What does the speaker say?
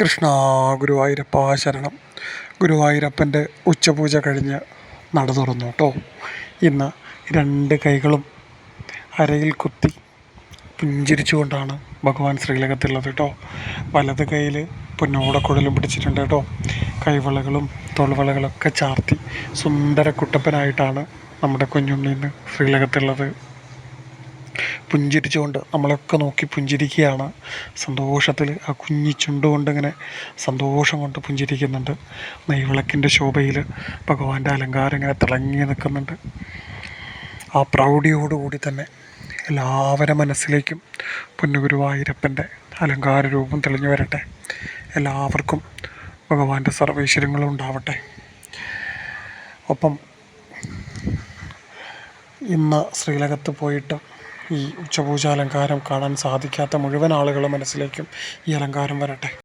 കൃഷ്ണ ഗുരുവായൂരപ്പ ശരണം. ഗുരുവായൂരപ്പൻ്റെ ഉച്ചപൂജ കഴിഞ്ഞ് നട തുറന്നു കേട്ടോ. ഇന്ന് രണ്ട് കൈകളും അരയിൽ കുത്തി പുഞ്ചിരിച്ചുകൊണ്ടാണ് ഭഗവാൻ ശ്രീലകത്തുള്ളത് കേട്ടോ. വലത് കൈയിൽ പൊന്നോടക്കുഴലും പിടിച്ചിട്ടുണ്ട് കേട്ടോ. കൈവളകളും തോൾവളകളൊക്കെ ചാർത്തി സുന്ദര കുട്ടപ്പനായിട്ടാണ് നമ്മുടെ കുഞ്ഞുണ്ണി ഇന്ന് ശ്രീലകത്തുള്ളത്. പുഞ്ചിരിച്ചുകൊണ്ട് നമ്മളൊക്കെ നോക്കി പുഞ്ചിരിക്കുകയാണ്. സന്തോഷത്തിൽ ആ കുഞ്ഞി ചുണ്ടുകൊണ്ട് ഇങ്ങനെ സന്തോഷം കൊണ്ട് പുഞ്ചിരിക്കുന്നുണ്ട്. നെയ്വിളക്കിൻ്റെ ശോഭയിൽ ഭഗവാന്റെ അലങ്കാരം ഇങ്ങനെ തിളങ്ങി നിൽക്കുന്നുണ്ട്. ആ പ്രൗഢിയോടുകൂടി തന്നെ എല്ലാവരുടെ മനസ്സിലേക്കും പൊന്നുഗുരുവായൂരപ്പൻ്റെ അലങ്കാര രൂപം തെളിഞ്ഞു വരട്ടെ. എല്ലാവർക്കും ഭഗവാന്റെ സർവൈശ്വര്യങ്ങളും ഉണ്ടാവട്ടെ. ഒപ്പം ഇന്ന് ശ്രീലകത്ത് പോയിട്ട് ഈ ഉച്ചപൂജ അലങ്കാരം കാണാൻ സാധിക്കാത്ത മുഴുവൻ ആളുകളുടെ മനസ്സിലേക്കും ഈ അലങ്കാരം വരട്ടെ.